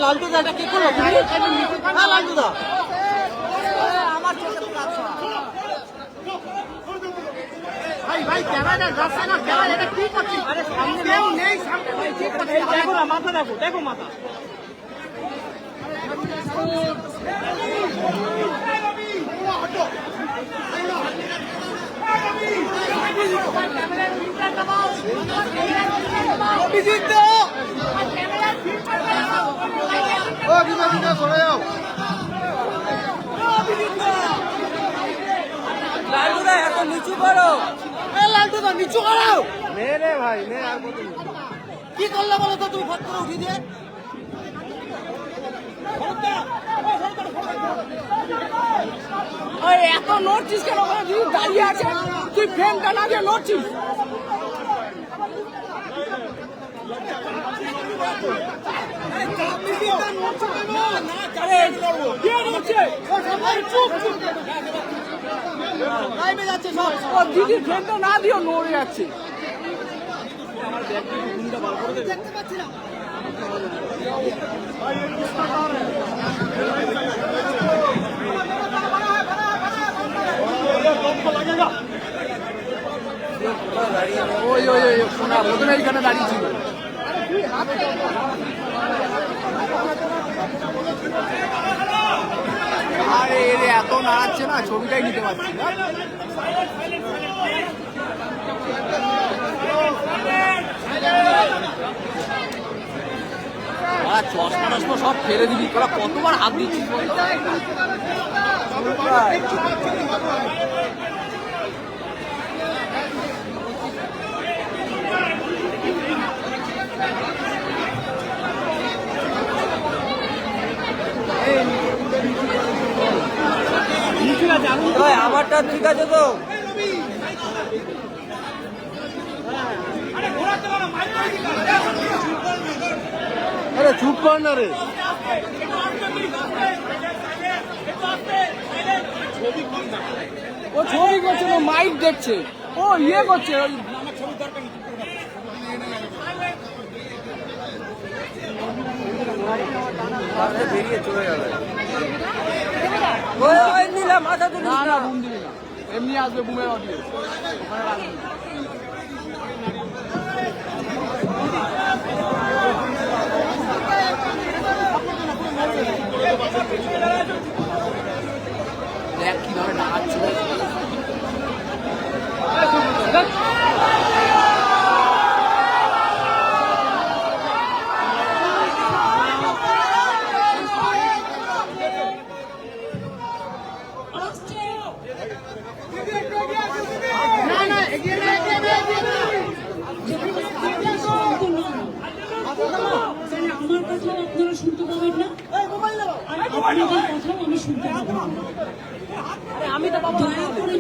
লালটু দা এটা কি করলো হ্যাঁ লালটু দা আমার চোখে ভাই ভাই ক্যামেরা রাস্তা না ক্যামেরা এটা কি করছিস আরে সামনে নেই সামনে ভাই কি করছিস দেখো না মাথা দেখো মাথা অভিজিৎ ও বিমানি না সরে যাও লালটু দা এত নিচু করো এ লালটু দা নিচু করো মেরে ভাই মে আর কত কি করলে বলো তো তুমি ফট করে উঠি দিয়ে এত নড়ছিস কেন তুই দাঁড়িয়ে আছে তুই ফ্রেমটা না দিয়ে নড়ছিস দিদির ফ্রেমটা না দিও নড়ে যাচ্ছে দেখতে পাচ্ছি না ওই ওই ওই শোনা প্রথমে এইখানে দাঁড়িয়েছিল আরে এর এত নাড়াচ্ছে না ছবিটাই নিতে পারছি না চশমা সব ফেলে দিবি তোরা কতবার হাত দিচ্ছিস আমারটা ঠিক আছে তো আরে চুপ কর না রে ও ছবি করছে না মাইক দেখছে ও ইয়ে করছে বেরিয়ে চলে যাবে মাথা তো না বুম দিবি না এমনি আসবে বুমের অডিয়েন্স দেখ কিভাবে নাচছে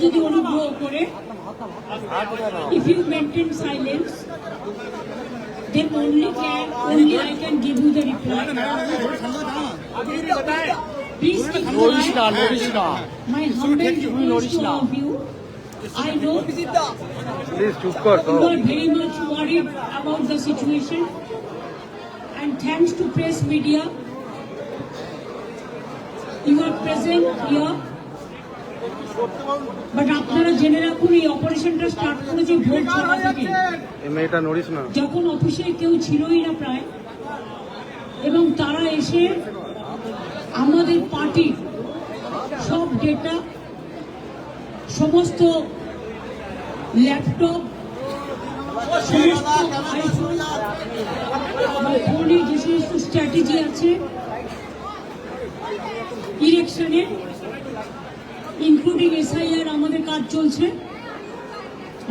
যদি অনুগ্রহ করে if you maintain silence then only I can give you the reply. Please keep my humble request to all of you. I know you are very much worried about the situation and thanks to press media you are present here. But আপনারা জেনে রাখুন এই অপারেশনটা start করেছে ভোর 6টা থেকে যখন অফিসে কেউ ছিলই না প্রায় এবং তারা এসে আমাদের পার্টির সব ডেটা সমস্ত ল্যাপটপ সমস্ত আইফোন ফোনের যে সমস্ত স্ট্র্যাটেজি আছে ইলেকশনে ইনক্লুডিং SIR আমাদের কাজ চলছে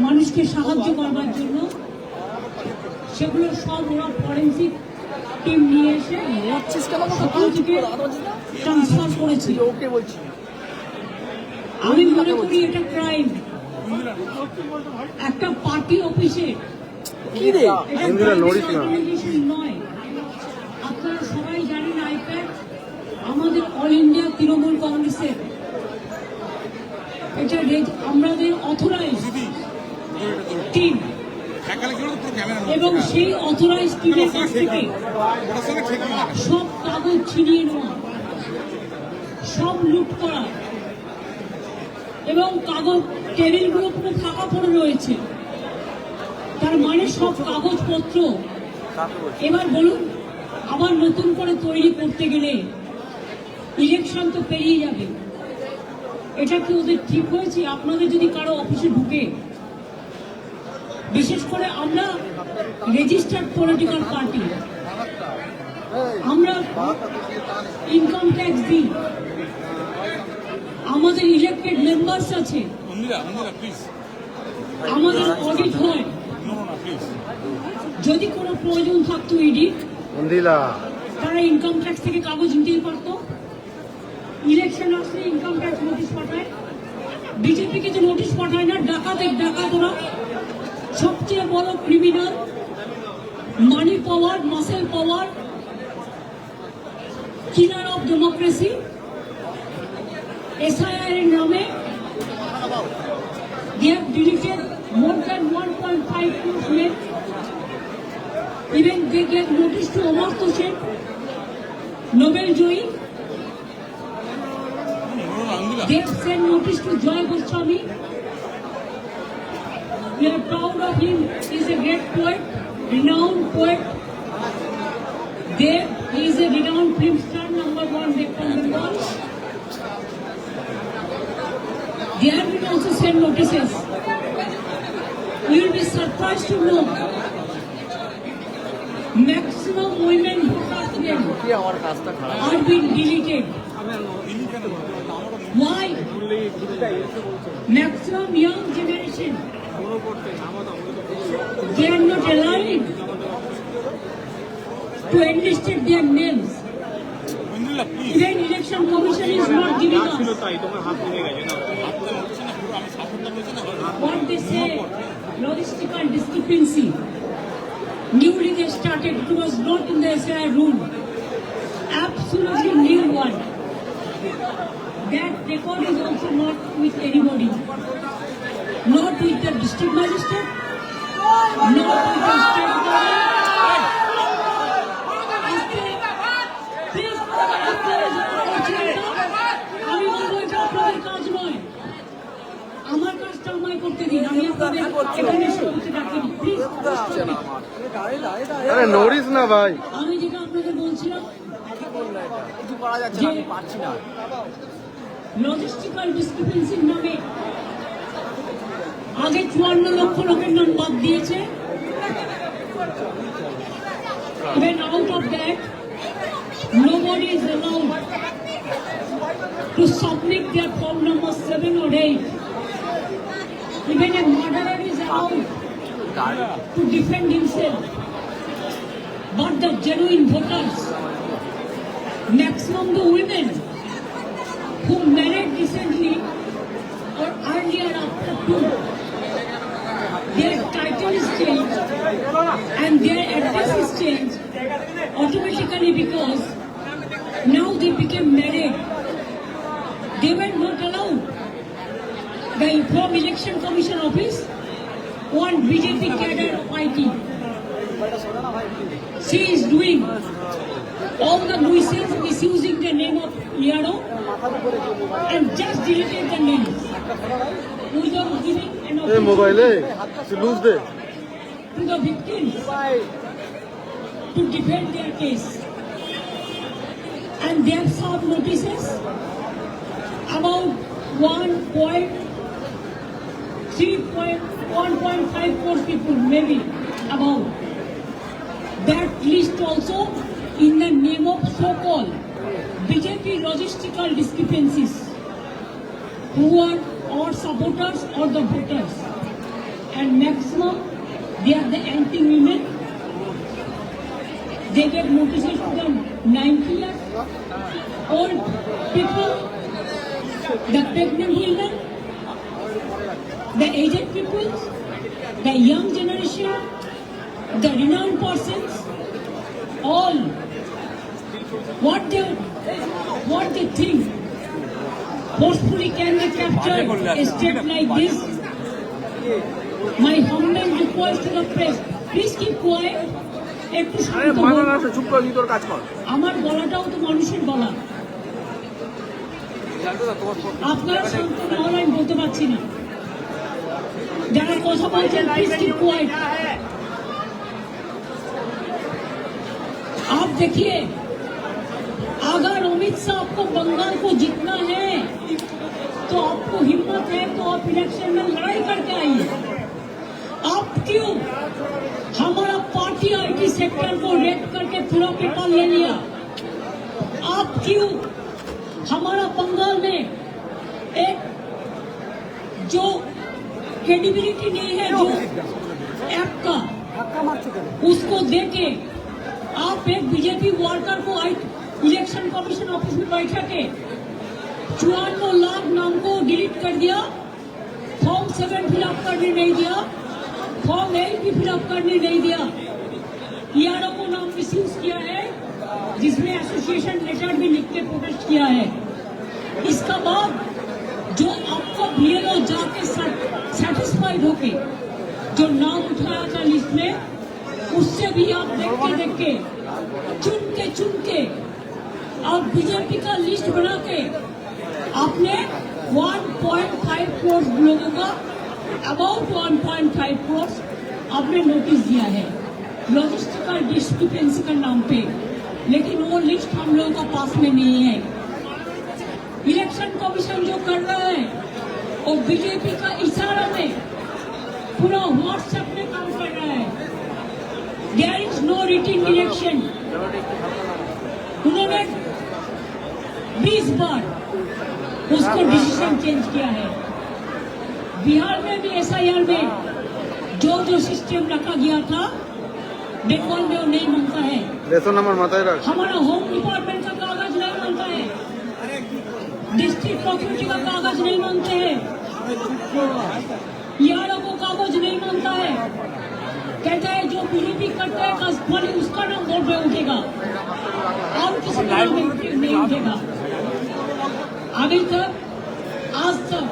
মানুষকে সাহায্য করবার জন্য সেগুলো সব ওরা ফরেন্সিক টিম নিয়ে এসে ট্রান্সফার করেছে আমি মনে করি এটা ক্রাইম একটা পার্টি অফিসে নয় আপনারা সবাই জানেন আইপ্যাড আমাদের অল ইন্ডিয়া তৃণমূল কংগ্রেসের এটা আমাদের অথরাইজ টিম এবং সেই অথরাইজ টিমের কাছ থেকে সব কাগজ কাগজ ছিনিয়ে নেওয়া, সব লুট করা, এবং কাগজ টেবিলগুলো পুরো ফাঁকা পড়ে রয়েছে। তার মানে সব কাগজপত্র এবার বলুন আবার নতুন করে তৈরি করতে গেলে ইলেকশন তো পেরিয়ে যাবে। এটা কি ওদের ঠিক হয়েছে? আপনাদের যদি কারো অফিসে ঢুকে, বিশেষ করে আমরা রেজিস্টার্ড পলিটিক্যাল পার্টি, আমরা ইনকাম ট্যাক্স দিই, আমাদের ইলেক্টেড মেম্বার্স আছে, আমাদের অডিট হয়। যদি কোনো প্রয়োজন থাকতো ইডি, তারা ইনকাম ট্যাক্স থেকে কাগজ নিতেই পারতো। ইলেকশন আসলে ইনকাম ট্যাক্স নোটিশ পাঠায়, বিজেপি কিছু নোটিশ পাঠায় না। ডাকাত ওরা সবচেয়ে বড় criminal, money power, muscle power, killer of democracy. SIR এর নামে they have deleted more than 1.5 crore men. Even they gave notice to Amartya Sen, Nobel Joyee. They have sent notice to Joy Goswami. We are proud of him. He is a great poet, renowned poet. He is a renowned film star, #1 from Bengal. They have been also sent notices. You will be surprised to know maximum women voters are being deleted. Why? Maximum young generation, they are not allowed to enlist their names. Even election commission is not giving us what they say, logistical discrepancy. Newly they started, it was not in the SIR rule. Absolutely new one. That record is also not with anybody. Not with the district magistrate, not with the state government. আমি বলবো এটা আপনাদের কাজ নয়, আমার কাজটা আমায় করতে দিন। আমি আপনাদের এখানে করতে ডাকিনি, প্লিজ। নড়িস না ভাই। আমি যেটা আপনাদের বলছিলাম যে লজিস্টিক্যাল ডিসক্রিপেন্সির নামে আগে 54 লক্ষ লোকের নাম বাদ দিয়েছে। Even out of that, nobody is allowed to submit their form number 7 or 8. Even a murderer is allowed to defend himself. But the genuine voters, maximum the women who married recently or earlier after 2, their title is changed and their address is changed automatically because now they became married. They were not allowed. The from Election Commission office, one BJP cadre IT, she is doing all the nuisance, misusing the name of Liado and just deleted the names without giving an opportunity to the victims to defend their case. And they have served notices about 1.54 people, maybe about. That list also in the name of so-called BJP logistical discrepancies, who are or supporters or the voters. And maximum, they are the anti-women. They get notices to the 90-year-old people, the pregnant women, the aged people, the young generation, the renowned persons, all. What they think, forcefully can they capture a state like this? My humble request to the press, please keep quiet. একটু শান্ত হন। চুপ কর, তুই তোর কাজ কর। আমার গলাটাও তো মানুষের গলা, আপনারা শান্ত না হলে আমি বলতে পারছি না। যারা কথা বলছেন প্লিজ কিপ কোয়াইট। आप देखिए, अगर अमित शाह आपको बंगाल को जीतना है तो आपको हिम्मत है तो आप इलेक्शन में लड़ाई करके आइए। आप क्यों हमारा पार्टी आईटी सेक्टर को रेड करके फिर पेपर ले लिया? आप क्यों हमारा बंगाल में एक जो क्रेडिबिलिटी नहीं है जो ऐप का, उसको देके आप एक बीजेपी वर्कर को इलेक्शन कमीशन ऑफिस में बैठा के 54 लाख नाम को डिलीट कर दिया, फॉर्म 7 फिलअप करने नहीं दिया, फॉर्म 8 भी फिलअप करने नहीं दिया, ईआरओ को नाम मिसयूज किया है, जिसमें एसोसिएशन लेटर भी लिख के प्रोटेस्ट किया है। इसका बाद जो आपका बीएलओ जाके सेटिस्फाइड होके जो नाम उठाया था लिस्ट में, उससे भी आप देख के चुन के आप बीजेपी का लिस्ट बना के आपने 1.5 करोड़ लोगों का, अबाउट 1.5 करोड़ आपने नोटिस दिया है लॉजिस्टिकल डिस्क्रिपेंसी का नाम पे, लेकिन वो लिस्ट हम लोगों का पास में नहीं है। इलेक्शन कमीशन जो कर रहा है वो बीजेपी का इशारा में पूरा व्हाट्सएप में काम कर रहा है। There is no written election. उन्होंने 20 बार उसको डिसीजन चेंज किया है। बिहार में भी एसआईआर में जो सिस्टम रखा गया था बंगाल में वो नहीं मानता है। हमारा होम डिपार्टमेंट का कागज नहीं मानता है, डिस्ट्रिक्ट प्रॉपर्टी का कागज नहीं मानते हैं, ईआरओ को कागज नहीं मानता है। कहता है जो बीजेपी करता है खाली उसका नाम वोट में उठेगा और किसी का नाम नहीं उठेगा। अभी तक आज तक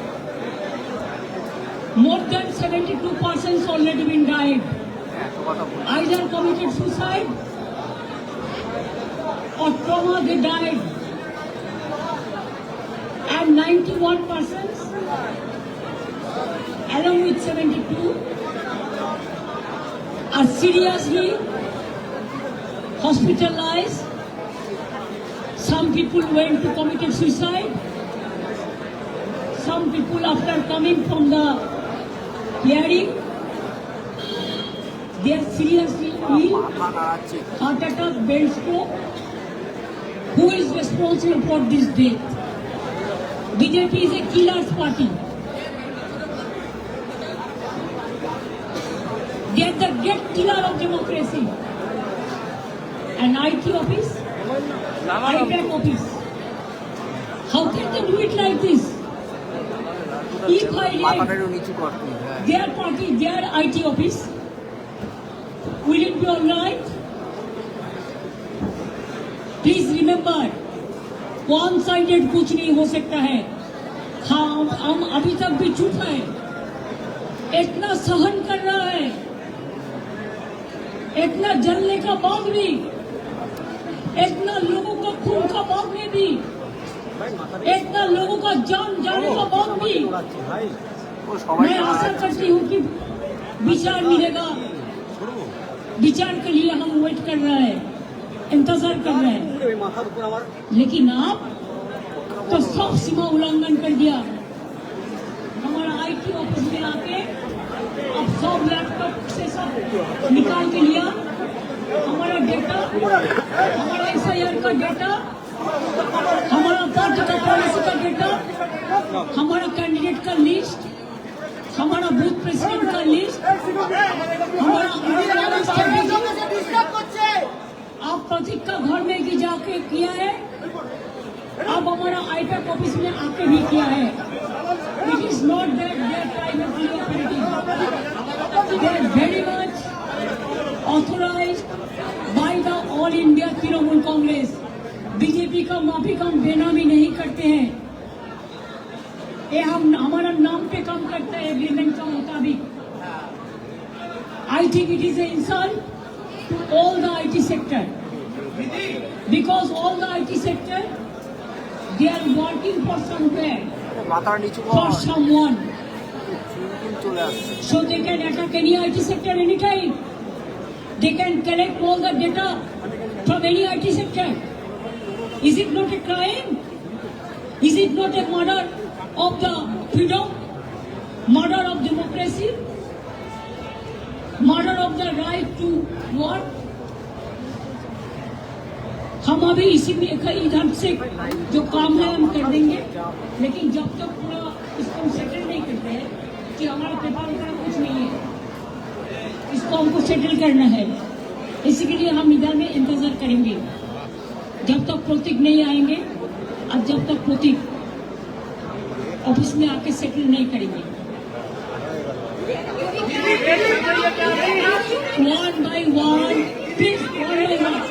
more than 72 persons already been died, either committed suicide or trauma they died, and 91 persons along with 72 are seriously hospitalized. Some people went to committed suicide. Some people after coming from the hearing, they are seriously ill, heart attack, brain stroke. Who is responsible for this death? BJP is a killer's party. They are the great killer of democracy. An IT office, IPAC office. How can they do it like this? If I raid their party, their IT office, will it be all right? Please remember, one-sided कुछ नहीं हो सकता है। हम अभी तक भी चुप है, इतना सहन कर रहा है, इतना जलने का बाद भी, इतना लोगों का खून का बाद में भी, इतना लोगों का जान जाने का बाद भी मैं आशा करती हूँ कि विचार मिलेगा। विचार के लिए हम वेट कर रहे हैं, इंतजार कर रहे हैं, लेकिन आप तो सब सीमा उल्लंघन कर दिया। हमारा आईटी ऑफिस में आके अब सब लैपटॉप से सब निकाल के लिया, हमारा डेटा, हमारा एसआईआर का डेटा, हमारा पार्टी का पॉलिसी का डेटा, हमारा कैंडिडेट का लिस्ट, हमारा बूथ प्रेसिडेंट का लिस्ट, हमारा आप प्रतीक का घर में भी जाके किया है, अब हमारा आईपैक ऑफिस में आके भी किया है। It is not that they are privately operating, they are very much authorised by the All India Trinamool Congress. BJP का माफी का बेनामी नहीं करते हैं, ये हम हमारा नाम पे काम करते हैं एग्रीमेंट का मुताबिक। I think it is a insult to all the IT sector. Because all the IT sector, they are working for somewhere, for someone. So they can attack any IT sector anytime. They can collect all the data from any IT sector. Is it not a crime? Is it not a murder of the freedom? Murder of democracy? Murder of the right to work? हम अभी इसी में इधर से जो काम है हम कर देंगे, लेकिन जब तक पूरा इसको सेटल नहीं करते हैं कि हमारा पेपर का कुछ नहीं है, इसको हमको सेटल करना है, इसी के लिए हम इधर में इंतजार करेंगे जब तक प्रतीक नहीं आएंगे और जब तक प्रतीक ऑफिस में आके सेटल नहीं करेंगे। One by one, please, one by one.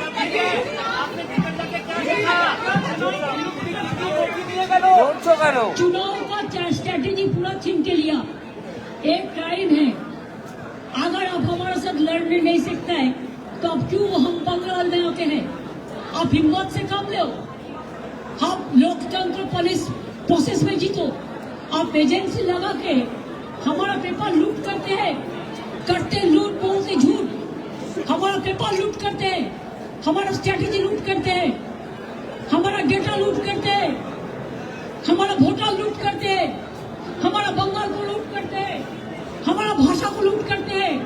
चुनाव का स्ट्रैटेजी पूरा छीन के लिया। एक क्राइम है, अगर आप हमारे साथ लड़ने नहीं सकते हैं तो अब क्यों हम बंगाल में आते हैं? आप हिम्मत से काम लो, आप लोकतंत्र पुलिस प्रोसेस में जीतो। आप एजेंसी लगा के हमारा पेपर लूट करते हैं, करते लूट बोलते झूठ, हमारा पेपर लूट करते हैं, हमारा स्ट्रैटेजी लूट करते हैं, हमारा डेटा लूट करते हैं, हमारा वोटर लूट करते हैं, हमारा बंगाल को लूट करते हैं, हमारा भाषा को लूट करते हैं।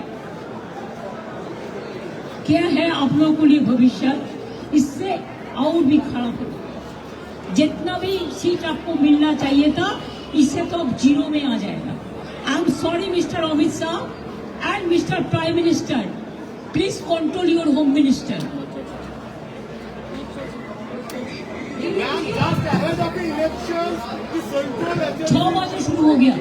क्या है आप लोगों के लिए भविष्य? इससे और भी खराब हो। जितना भी सीट आपको मिलना चाहिए था, इससे तो अब जीरो में आ जाएगा। I am sorry mister Amit Shah and mister prime minister, please control your home minister. 6 बजे शुरू हो गया।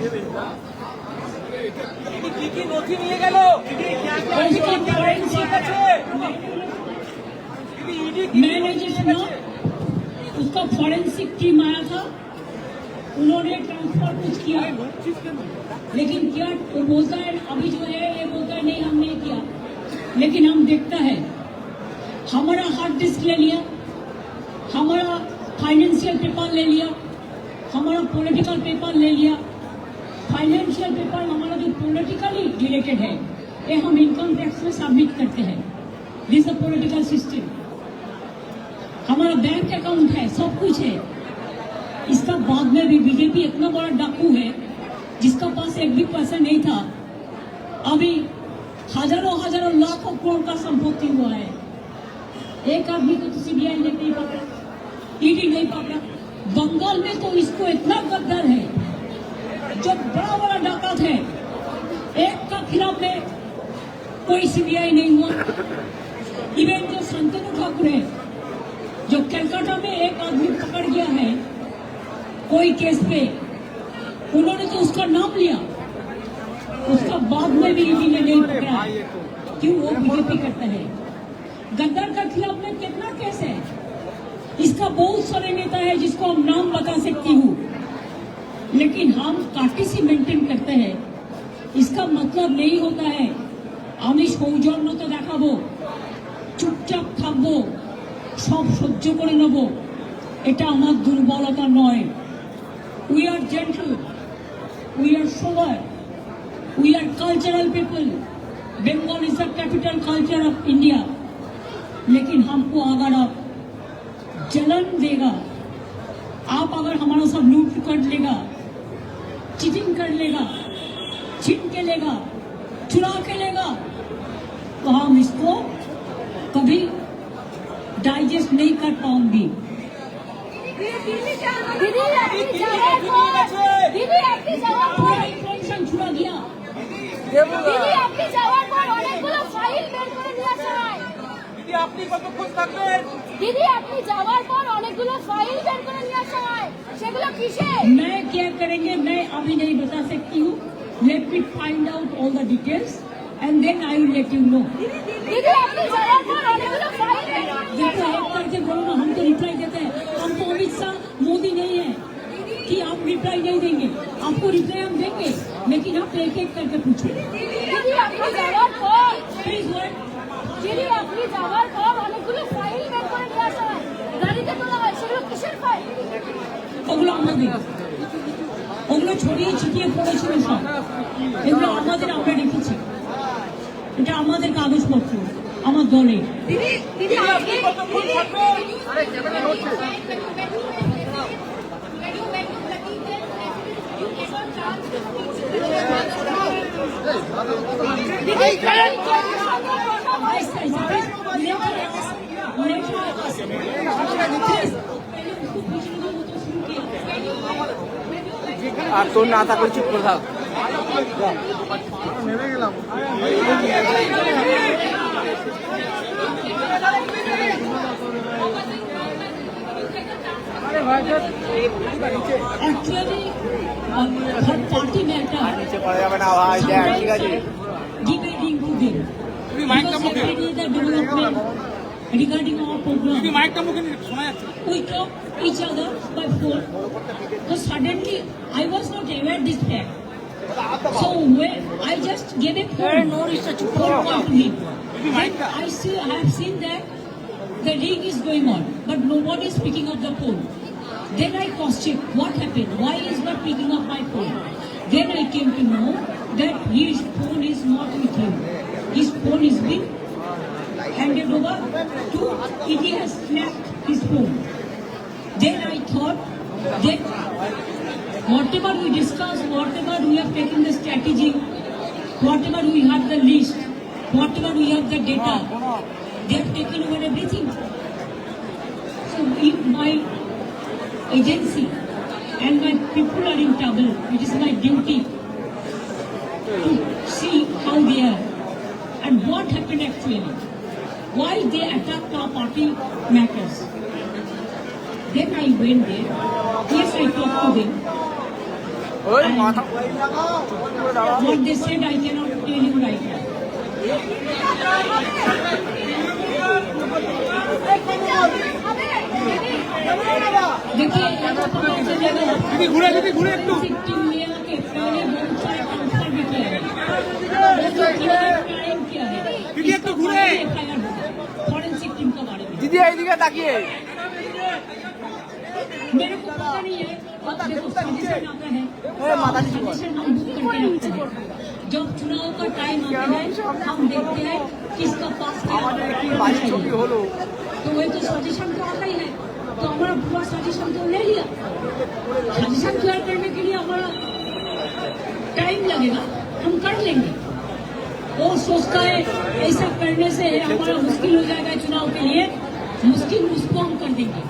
मैंने जो सुना उसका फॉरेंसिक टीम आया था, उन्होंने ट्रांसफर कुछ किया, लेकिन क्या वो बोलता है अभी जो है ये बोलता है नहीं हम नहीं किया, लेकिन हम देखता है हमारा हार्ड डिस्क ले लिया, हमारा फाइनेंशियल पेपर ले लिया, हमारा पॉलिटिकल पेपर ले लिया। फाइनेंशियल पेपर हमारा जो पॉलिटिकली रिलेटेड है ये हम इनकम टैक्स में सबमिट करते हैं। This a political system. हमारा बैंक अकाउंट है, सब कुछ है। इसका बाद में भी बीजेपी इतना बड़ा डाकू है जिसका पास एक भी पैसा नहीं था, अभी हजारों लाखों करोड़ का संपत्ति हुआ है। एक आदमी को तो सीबीआई ने नहीं पकड़ा, ईडी नहीं पकड़ा। बंगाल में तो इसको इतना गद्दार है, जो बड़ा डाकत है, एक का खिलाफ में कोई सीबीआई नहीं हुआ। इवन जो शांतनु ठाकुर है, जो कलकत्ता में एक आदमी पकड़ गया है कोई केस पे, उन्होंने तो उसका नाम लिया, उसका बाद में भी ईडी ने नहीं पकड़ा। क्यों? वो बीजेपी करता है। गद्दार का खिलाफ में कितना केस है? इसका बहुत सारे नेता है जिसको हम नाम बता सकती हूँ, लेकिन हम कार्टेसी मेंटेन करते हैं। इसका मतलब नहीं होता है আমি সৌজন্য তো দেখাবো, চুপচাপ থাকবো, সব সহ্য করে নেব, এটা আমার দুর্বলতা নয়। We are gentle, we are sober, we are cultural people. Bengal is the capital culture of India. लेकिन हमको अगर आप जलन देगा, आप अगर हमारा सब लूट कर लेगा, चीटिंग कर लेगा, छीन के लेगा, चुरा के लेगा, तो हम इसको कभी डाइजेस्ट नहीं कर पाऊंगी। पूरा इन्फॉर्मेशन छुड़ा दिया। আপনি কতক্ষণ থাকবেন? দিদি আপনি যাওয়ার পর অনেকগুলো ফাইল বের করে নিয়ে আসা হয়, সেগুলো কিসের? मैं क्या करेंगे मैं अभी नहीं बता सकती हूँ। Let me find out all the details and then I will let you know. দিদি আপনি যাওয়ার পর অনেকগুলো ফাইল বের করে নিয়ে देखो আসা एक करके बोलो ना, हम तो रिप्लाई देते हैं। हम तो अमित शाह मोदी नहीं है कि आप रिप्लाई नहीं देंगे। आपको रिप्लाई हम देंगे, लेकिन आप एक एक करके पूछो। দিদি আপনি যাওয়ার পর प्लीज वेट। যিনি আপনি যাওয়ার পর অনেকগুলো ফাইল বের করে নিয়ে আসা হয়, গাড়িতে তোলা হয়, সেগুলো কিসের ফাইল? ওগুলো আমাদের, ওগুলো ছড়িয়ে ছিটিয়ে পড়েছিল সব, এগুলো আমাদের, আমরা রেখেছি। এটা আমাদের কাগজপত্র, আমার দলের। আর তোর না থাকলে চুপ করে থাক। নেমে গেলাম। Actually, third party matter. নিচে পড়ে যাবে না ভাই, দেখ ঠিক আছে। Dividing to them. Because already the development regarding our program. We talk each other by phone. So suddenly, I was not aware this fact. So when I just gave a phone call to him. I have seen that the ring is going on, but nobody is picking up the phone. Then I questioned what happened, why is not picking up my phone. Then I came to know that his phone is not with him. His phone is being handed over to it has snapped his phone. Then I thought that whatever we discussed, whatever we have taken the strategy, whatever we have the list, whatever we have the data, they have taken over everything. So if my agency and my people are in trouble, it is my duty to see how they are and what happened actually. Why they attacked our party matters. Then I went there. Yes, I talked to them. And what they said I cannot tell you right now. देखिए घूरे एकटू सिक्किम में आके पहले बहुत सारे transfer भी किया है, क्राइम किया है, दीदी एकटू घूरे फॉरेंसिक टीम के बारे में। दीदी এইদিকে তাকিয়ে मेरे को पता नहीं है, देखो सजेशन आता है, सजेशन हम बुक करके रखते हैं। जब चुनाव का टाइम आता है हम देखते हैं किसका पास क्या है, तो वही तो सजेशन तो आता ही है। तो हमारा पूरा सजेशन तो ले लिया, सजेशन क्लियर करने के लिए हमारा टाइम लगेगा, हम कर लेंगे। वो सोचता है ऐसा करने से हमारा मुश्किल हो जाएगा चुनाव के लिए, मुश्किल उसको हम कर देंगे।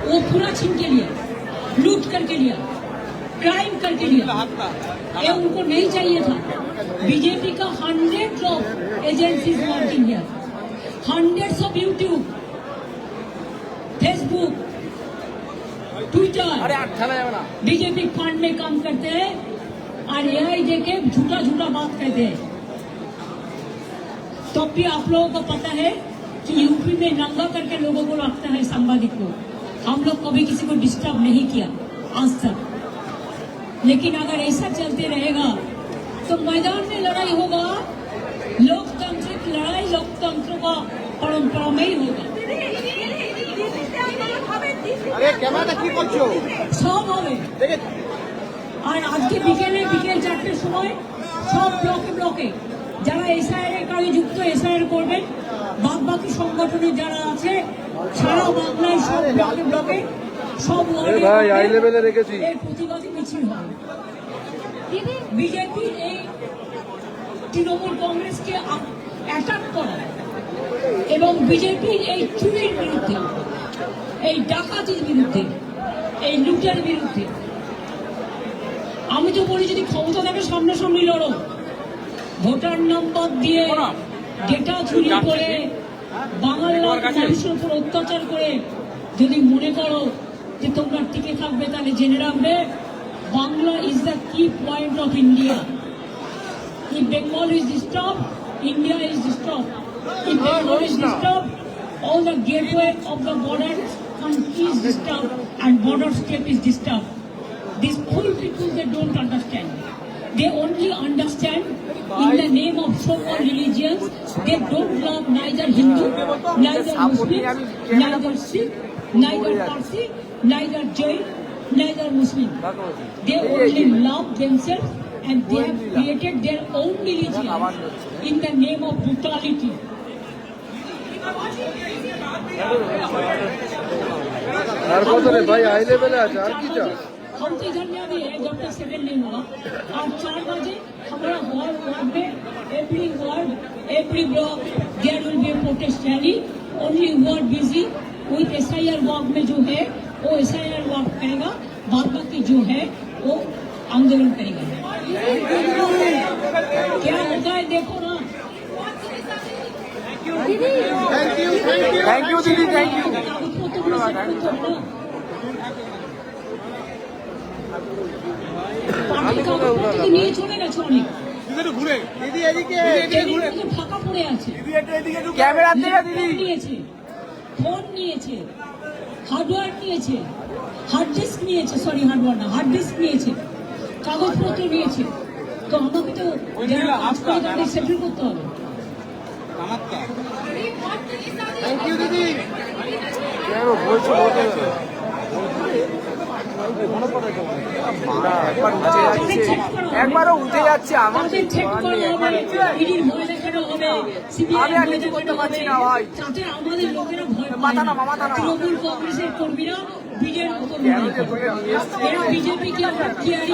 वो पूरा छीन के लिया, लूट करके लिया, क्राइम करके लिया, ये उनको नहीं चाहिए था। बीजेपी का 100 of agencies working here, hundreds of YouTube, Facebook, Twitter BJP fund में काम करते हैं और यही देखे झूठा झूठा बात कहते हैं। तो भी आप लोगों को पता है कि यूपी में नंगा करके लोगों को रखता है सांबादिक को। हम लोग कभी किसी को डिस्टर्ब नहीं किया आज तक, लेकिन अगर ऐसा चलते रहेगा तो मैदान में लड़ाई होगा, लोकतांत्रिक लड़ाई लोकतंत्र का परंपरा में ही होगा। আরে ক্যামেরাটা কি করছো? সব হবে। আর আজকে বিকেল 4টের সময় সব ব্লকে ব্লকে যারা এসআইআর এর কাজে যুক্ত এসআইআর করবেন, বাদ বাকি সংগঠনে যারা আছে সারা বাংলায় সব ব্লকে ব্লকে সব ভাই হাই লেভেলে রেখেছি, এর প্রতিবাদী মিছিল হবে। বিজেপি এই তৃণমূল কংগ্রেসকে অ্যাটাক করা এবং বিজেপির এই চুরির বিরুদ্ধে, এই ডাকাতির বিরুদ্ধে, এই লুটের বিরুদ্ধে আমি তো বলি যদি ক্ষমতা থাকে সামনাসামনি লড়ো। ভোটার নম্বর দিয়ে ডেটা চুরি করে বাংলার মানুষের উপর অত্যাচার করে যদি মনে করো যে তোমরা টিকে থাকবে, তাহলে জেনে রাখবে বাংলা ইজ দ্য কি point of India. If Bengal is disturbed, India is disturbed. If Bengal is disturbed, all the gateway of the border country is disturbed and border state is disturbed. These poor people, they don't understand. They only understand in the name of so-called religions. They don't love neither Hindu, neither Muslim, neither Sikh, neither Parsi, neither Jain, neither Muslim. They only love themselves and they have created their own religion in the name of brutality. भाई high level है चार की चार हम तो इधर में अभी है जब तक सेटल नहीं हुआ और 4 बजे हमारा वार्ड में every block there will be a protest rally. Only ward busy with SIR walk में जो है वो SIR walk करेगा, बाद बाकी जो है वो आंदोलन करेगा. क्या होता है देखो ना. थैंक यू दीदी थैंक यू নিয়ে চলে গেছে অনেক দিদি এদিকে ঘুরে ফাঁকা পড়ে আছে. ক্যামেরা থেকে দিদি নিয়েছে, ফোন নিয়েছে, হার্ডওয়্যার নিয়েছে, হার্ড ডিস্ক নিয়েছে, সরি হার্ডওয়্যার না হার্ড ডিস্ক নিয়েছে, কাগজপত্র নিয়েছে. তো আমাকে তো যারা কাজ করে তাদের সেটেল করতে হবে. থ্যাংক ইউ দিদি কেন বলছো বলতে একবারও উঠে যাচ্ছে আমাকে চেক করা হবে, ইডির ভয় দেখানো হবে, সিবিআই ভয় দেখানো হবে. তাতে আমাদের লোকেরা ভয় পায় না. তৃণমূল কংগ্রেসের কর্মীরা বিজেপির কর্মীরা এরা বিজেপি কে টিআরই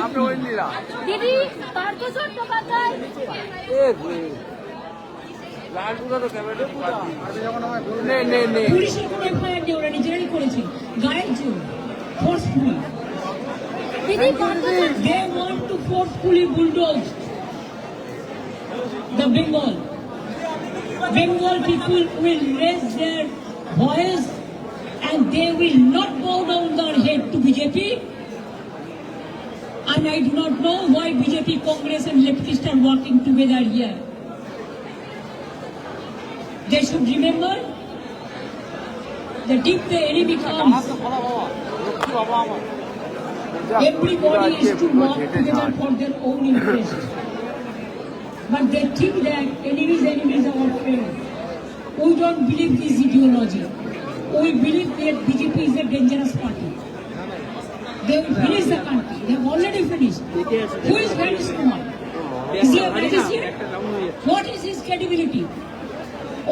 দিদি পার্থ চট্টোপাধ্যায় পুলিশের কোনো এফআইআর নেই, ওরা নিজেরাই করেছে. গায়ের জোর ফোর্সফুলি. দিদি Partha They want to forcefully bulldoze the Bengal. Bengal people will raise their voice and they will not bow down their head to BJP. And I do not know why BJP, Congress and leftists are working together here. They should remember that if the enemy comes, everybody is to work together for their own interest. But they think that enemies are our friends. We don't believe this ideology. We believe that BJP is a dangerous party. They will finish the country. They have already finished. Who is Harish Kumar? Is he a magician? What is his credibility?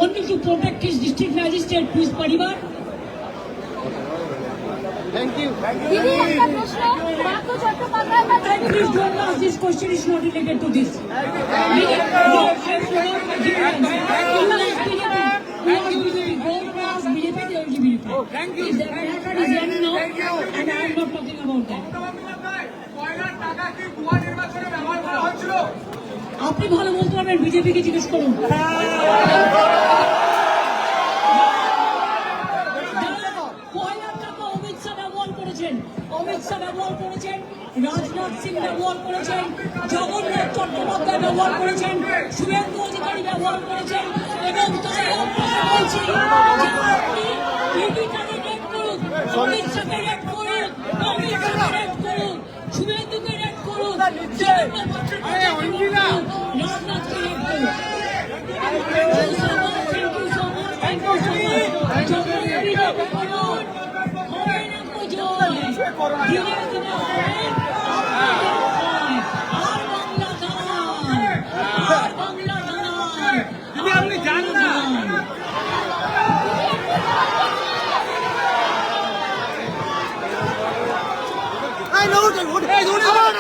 Only to protect his district magistrate to his parivar? Thank you দিদি একটা প্রশ্ন পার্থ চট্টোপাধ্যায় বা Please don't ask this question, is not related to this. Thank you. If the matter is end now, and I am not talking about that. আপনি ভালো বলতে পারবেন, বিজেপিকে জিজ্ঞেস করুন. কয়লার টাকা অমিত শাহ ব্যবহার করেছেন, রাজনাথ সিং ব্যবহার করেছেন, জগন্নাথ চট্টোপাধ্যায় ব্যবহার করেছেন, শুভেন্দু অধিকারী ব্যবহার করেছেন. এবং তাই আপনাকে বলছি যে আপনি ইডিটাকে রেড করুন, অমিত শাহকে রেড করুন, শুভেন্দুকে রেড করুন, জগন্নাথ চট্টোপাধ্যায়কে রেড করুন, রাজনাথকে রেড করুন. Thank you so much. Jagannath BJP করুন, হবে না জয়. ধীরে ধীরে হবে, আর বাংলা দাঁড়ান, আর বাংলা দাঁড়ান. আপনি জান না I know what